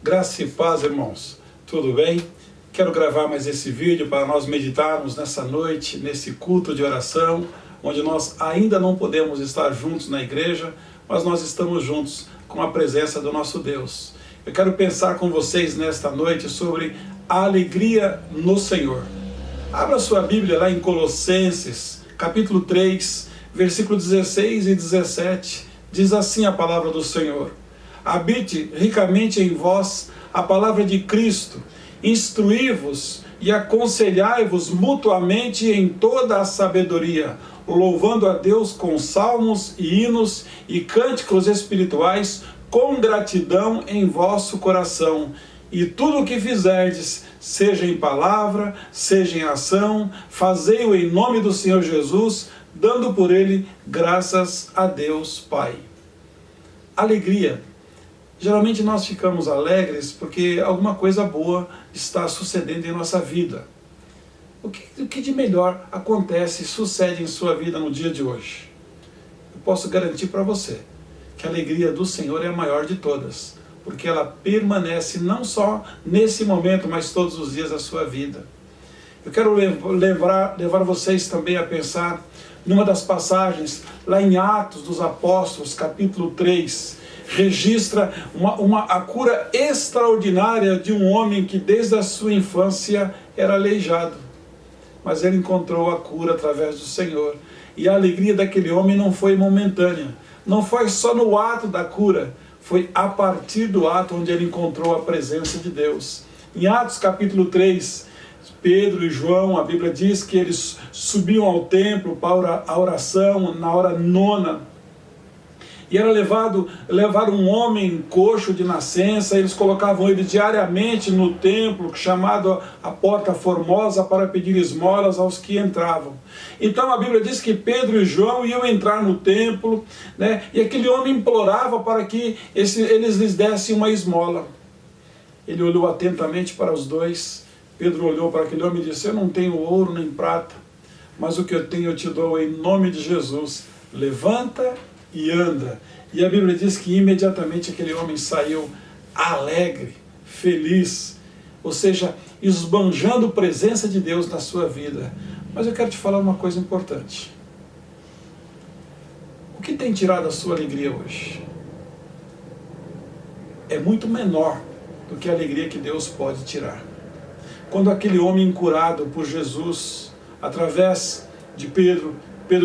Graça e paz, irmãos. Tudo bem? Quero gravar mais esse vídeo para nós meditarmos nessa noite, nesse culto de oração, onde nós ainda não podemos estar juntos na igreja, mas nós estamos juntos com a presença do nosso Deus. Eu quero pensar com vocês nesta noite sobre a alegria no Senhor. Abra sua Bíblia lá em Colossenses, capítulo 3, versículo 16 e 17. Diz assim a palavra do Senhor: habite ricamente em vós a palavra de Cristo, instruí-vos e aconselhai-vos mutuamente em toda a sabedoria, louvando a Deus com salmos e hinos e cânticos espirituais, com gratidão em vosso coração. E tudo o que fizerdes, seja em palavra, seja em ação, fazei-o em nome do Senhor Jesus, dando por ele graças a Deus Pai. Alegria. Geralmente nós ficamos alegres porque alguma coisa boa está sucedendo em nossa vida. O que de melhor acontece e sucede em sua vida no dia de hoje? Eu posso garantir para você que a alegria do Senhor é a maior de todas, porque ela permanece não só nesse momento, mas todos os dias da sua vida. Eu quero levar vocês também a pensar numa das passagens, lá em Atos dos Apóstolos, capítulo 3, registra a cura extraordinária de um homem que desde a sua infância era aleijado. Mas ele encontrou a cura através do Senhor. E a alegria daquele homem não foi momentânea. Não foi só no ato da cura. Foi a partir do ato onde ele encontrou a presença de Deus. Em Atos capítulo 3, Pedro e João, a Bíblia diz que eles subiam ao templo para a oração na hora nona. E era levar um homem coxo de nascença, eles colocavam ele diariamente no templo, chamado a Porta Formosa, para pedir esmolas aos que entravam. Então a Bíblia diz que Pedro e João iam entrar no templo, né, e aquele homem implorava para que eles lhes dessem uma esmola. Ele olhou atentamente para os dois. Pedro olhou para aquele homem e disse: eu não tenho ouro nem prata, mas o que eu tenho eu te dou em nome de Jesus. Levanta e anda. E a Bíblia diz que imediatamente aquele homem saiu alegre, feliz, ou seja, esbanjando a presença de Deus na sua vida. Mas eu quero te falar uma coisa importante. O que tem tirado a sua alegria hoje? É muito menor do que a alegria que Deus pode tirar. Quando aquele homem curado por Jesus, através de Pedro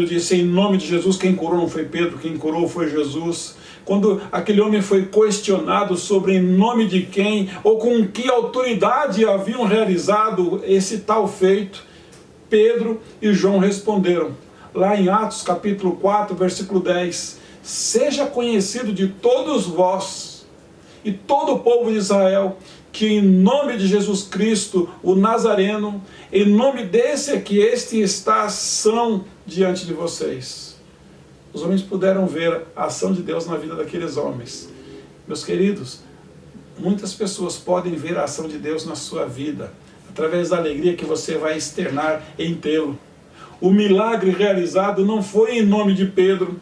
disse: em nome de Jesus. Quem curou não foi Pedro, quem curou foi Jesus. Quando aquele homem foi questionado sobre em nome de quem ou com que autoridade haviam realizado esse tal feito, Pedro e João responderam, lá em Atos capítulo 4, versículo 10, seja conhecido de todos vós e todo o povo de Israel, que em nome de Jesus Cristo, o Nazareno, em nome desse aqui, este está são diante de vocês. Os homens puderam ver a ação de Deus na vida daqueles homens. Meus queridos, muitas pessoas podem ver a ação de Deus na sua vida, através da alegria que você vai externar em tê-lo. O milagre realizado não foi em nome de Pedro,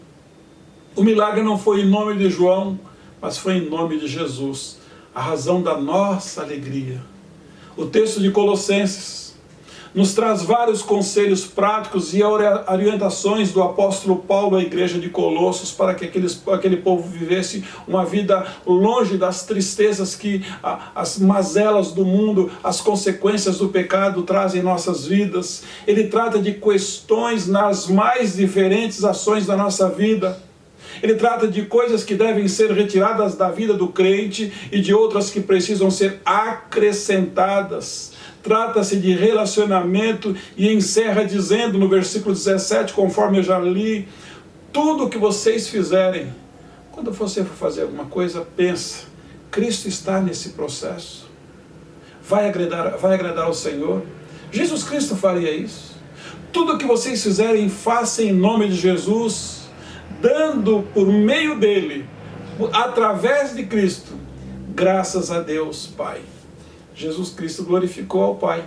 o milagre não foi em nome de João, mas foi em nome de Jesus, a razão da nossa alegria. O texto de Colossenses nos traz vários conselhos práticos e orientações do apóstolo Paulo à igreja de Colossos para que aquele povo vivesse uma vida longe das tristezas que as mazelas do mundo, as consequências do pecado trazem em nossas vidas. Ele trata de questões nas mais diferentes ações da nossa vida. Ele trata de coisas que devem ser retiradas da vida do crente e de outras que precisam ser acrescentadas. Trata-se de relacionamento e encerra dizendo no versículo 17, conforme eu já li, tudo o que vocês fizerem, quando você for fazer alguma coisa, pensa, Cristo está nesse processo, vai agradar ao Senhor. Jesus Cristo faria isso. Tudo o que vocês fizerem, faça em nome de Jesus, dando por meio dele, através de Cristo, graças a Deus Pai. Jesus Cristo glorificou ao Pai.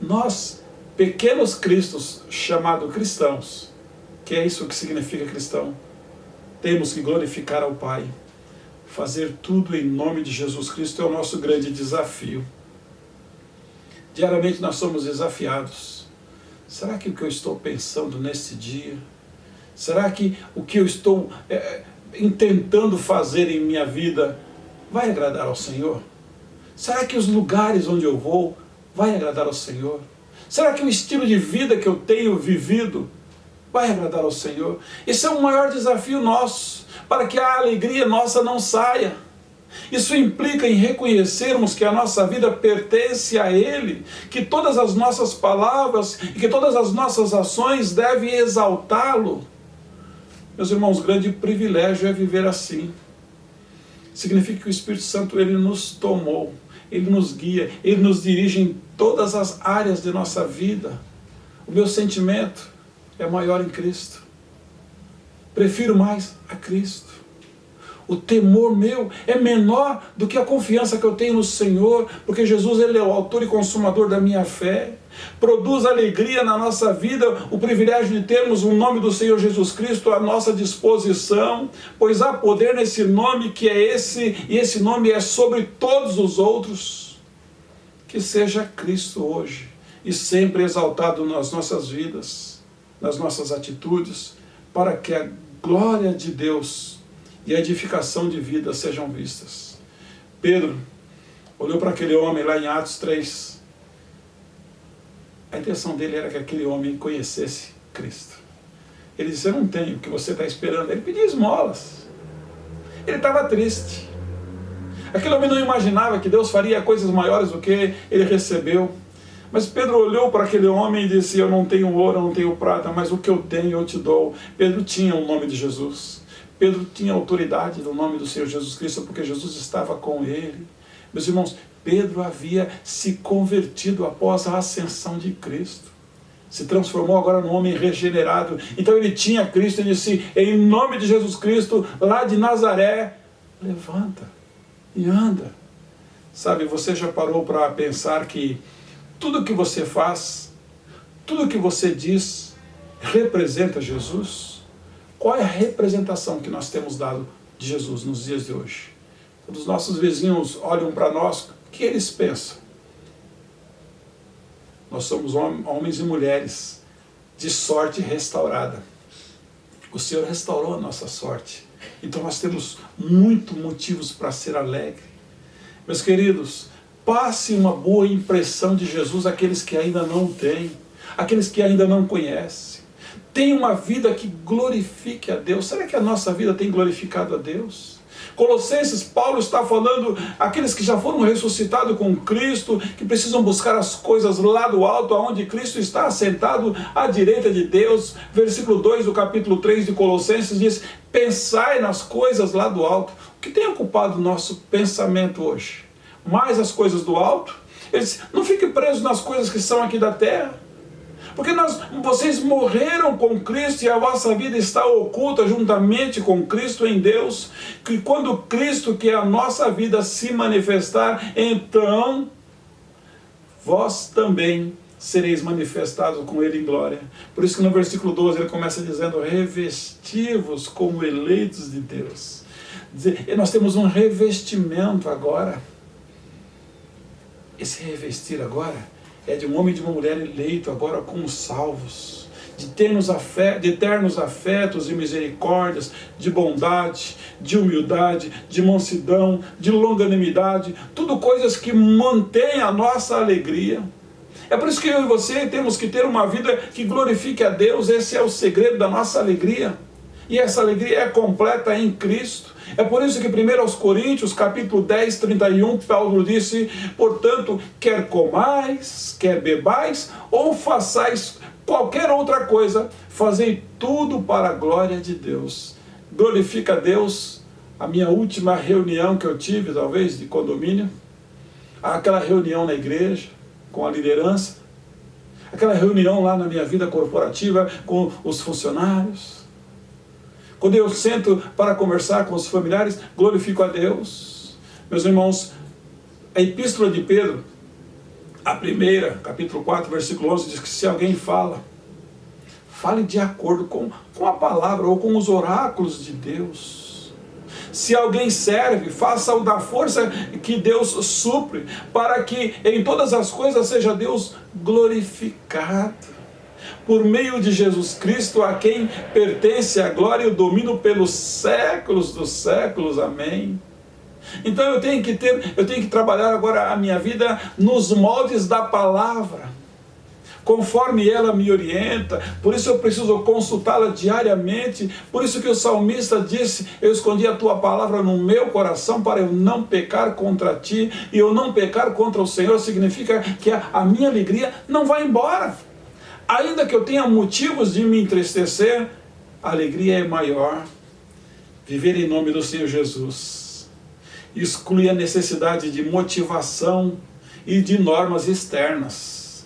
Nós, pequenos cristos, chamados cristãos, que é isso que significa cristão, temos que glorificar ao Pai. Fazer tudo em nome de Jesus Cristo é o nosso grande desafio. Diariamente nós somos desafiados. Será que o que eu estou pensando nesse dia, será que o que eu estou intentando fazer em minha vida vai agradar ao Senhor? Será que os lugares onde eu vou vai agradar ao Senhor? Será que o estilo de vida que eu tenho vivido vai agradar ao Senhor? Esse é o maior desafio nosso, para que a alegria nossa não saia. Isso implica em reconhecermos que a nossa vida pertence a Ele, que todas as nossas palavras e que todas as nossas ações devem exaltá-lo. Meus irmãos, grande privilégio é viver assim. Significa que o Espírito Santo, Ele nos tomou, Ele nos guia, Ele nos dirige em todas as áreas de nossa vida. O meu sentimento é maior em Cristo. Prefiro mais a Cristo. O temor meu é menor do que a confiança que eu tenho no Senhor, porque Jesus, Ele é o autor e consumador da minha fé. Produz alegria na nossa vida o privilégio de termos o nome do Senhor Jesus Cristo à nossa disposição, pois há poder nesse nome que é esse, e esse nome é sobre todos os outros. Que seja Cristo hoje e sempre exaltado nas nossas vidas, nas nossas atitudes, para que a glória de Deus e a edificação de vida sejam vistas. Pedro olhou para aquele homem lá em Atos 3. A intenção dele era que aquele homem conhecesse Cristo. Ele disse: eu não tenho o que você está esperando. Ele pedia esmolas. Ele estava triste. Aquele homem não imaginava que Deus faria coisas maiores do que ele recebeu. Mas Pedro olhou para aquele homem e disse: eu não tenho ouro, eu não tenho prata, mas o que eu tenho eu te dou. Pedro tinha o nome de Jesus. Pedro tinha autoridade no nome do Senhor Jesus Cristo, porque Jesus estava com ele. Meus irmãos, Pedro havia se convertido após a ascensão de Cristo. Se transformou agora num homem regenerado. Então ele tinha Cristo e disse: em nome de Jesus Cristo, lá de Nazaré, levanta e anda. Sabe, você já parou para pensar que tudo que você faz, tudo que você diz, representa Jesus? Qual é a representação que nós temos dado de Jesus nos dias de hoje? Quando os nossos vizinhos olham para nós, o que eles pensam? Nós somos homens e mulheres de sorte restaurada. O Senhor restaurou a nossa sorte. Então nós temos muitos motivos para ser alegre. Meus queridos, passe uma boa impressão de Jesus àqueles que ainda não têm, àqueles que ainda não conhecem. Tenha uma vida que glorifique a Deus. Será que a nossa vida tem glorificado a Deus? Colossenses, Paulo está falando aqueles que já foram ressuscitados com Cristo, que precisam buscar as coisas lá do alto, onde Cristo está assentado à direita de Deus. Versículo 2 do capítulo 3 de Colossenses diz: pensai nas coisas lá do alto. O que tem ocupado o nosso pensamento hoje? Mais as coisas do alto? Ele diz: não fique preso nas coisas que são aqui da terra. Porque vocês morreram com Cristo e a vossa vida está oculta juntamente com Cristo em Deus, que quando Cristo, que é a nossa vida, se manifestar, então vós também sereis manifestados com Ele em glória. Por isso que no versículo 12 ele começa dizendo: revesti-vos como eleitos de Deus. E nós temos um revestimento agora. Esse revestir agora é de um homem e de uma mulher eleito agora como salvos, de eternos afetos e misericórdias, de bondade, de humildade, de mansidão, de longanimidade, tudo coisas que mantêm a nossa alegria. É por isso que eu e você temos que ter uma vida que glorifique a Deus. Esse é o segredo da nossa alegria. E essa alegria é completa em Cristo. É por isso que 1 Coríntios, capítulo 10, 31, Paulo disse: portanto, quer comais, quer bebais, ou façais qualquer outra coisa, fazei tudo para a glória de Deus. Glorifica a Deus. A minha última reunião que eu tive, talvez, de condomínio, aquela reunião na igreja, com a liderança, aquela reunião lá na minha vida corporativa, com os funcionários. Quando eu sento para conversar com os familiares, glorifico a Deus. Meus irmãos, a epístola de Pedro, a primeira, capítulo 4, versículo 11, diz que se alguém fale de acordo com a palavra ou com os oráculos de Deus. Se alguém serve, faça-o da força que Deus supre, para que em todas as coisas seja Deus glorificado. Por meio de Jesus Cristo, a quem pertence a glória e o domínio pelos séculos dos séculos. Amém. Então eu tenho que trabalhar agora a minha vida nos moldes da palavra, conforme ela me orienta. Por isso eu preciso consultá-la diariamente. Por isso que o salmista disse: eu escondi a tua palavra no meu coração para eu não pecar contra ti. E eu não pecar contra o Senhor significa que a minha alegria não vai embora. Ainda que eu tenha motivos de me entristecer, a alegria é maior. Viver em nome do Senhor Jesus exclui a necessidade de motivação e de normas externas.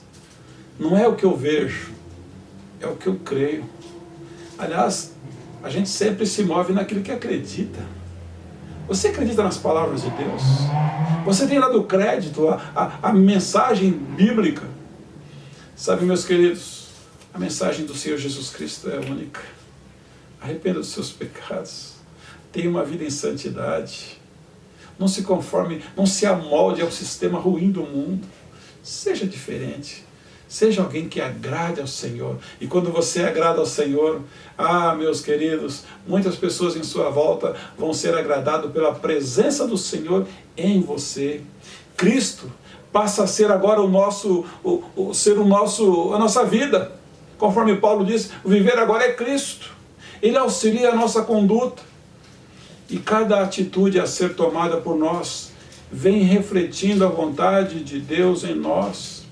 Não é o que eu vejo, é o que eu creio. Aliás, a gente sempre se move naquilo que acredita. Você acredita nas palavras de Deus? Você tem dado crédito à mensagem bíblica? Sabe, meus queridos, a mensagem do Senhor Jesus Cristo é única. Arrependa dos seus pecados. Tenha uma vida em santidade. Não se conforme, não se amolde ao sistema ruim do mundo. Seja diferente. Seja alguém que agrade ao Senhor. E quando você agrada ao Senhor, meus queridos, muitas pessoas em sua volta vão ser agradadas pela presença do Senhor em você. Cristo passa a ser agora a nossa vida. Conforme Paulo disse, o viver agora é Cristo. Ele auxilia a nossa conduta. E cada atitude a ser tomada por nós vem refletindo a vontade de Deus em nós,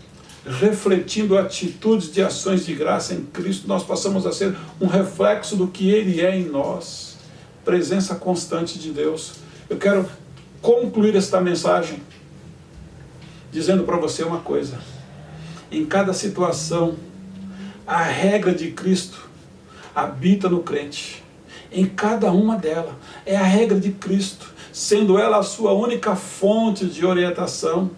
refletindo atitudes de ações de graça em Cristo. Nós passamos a ser um reflexo do que Ele é em nós, presença constante de Deus. Eu quero concluir esta mensagem dizendo para você uma coisa: em cada situação, a regra de Cristo habita no crente. Em cada uma delas, é a regra de Cristo, sendo ela a sua única fonte de orientação.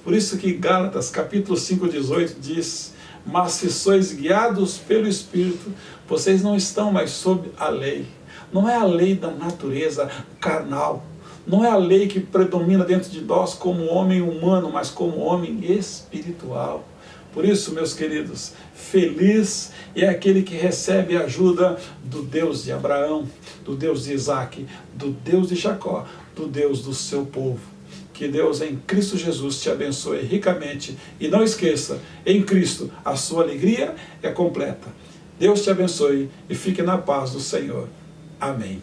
Por isso que Gálatas, capítulo 5:18 diz: mas se sois guiados pelo Espírito, vocês não estão mais sob a lei. Não é a lei da natureza carnal, não é a lei que predomina dentro de nós como homem humano, mas como homem espiritual. Por isso, meus queridos, feliz é aquele que recebe a ajuda do Deus de Abraão, do Deus de Isaac, do Deus de Jacó, do Deus do seu povo. Que Deus em Cristo Jesus te abençoe ricamente. E não esqueça, em Cristo a sua alegria é completa. Deus te abençoe e fique na paz do Senhor. Amém.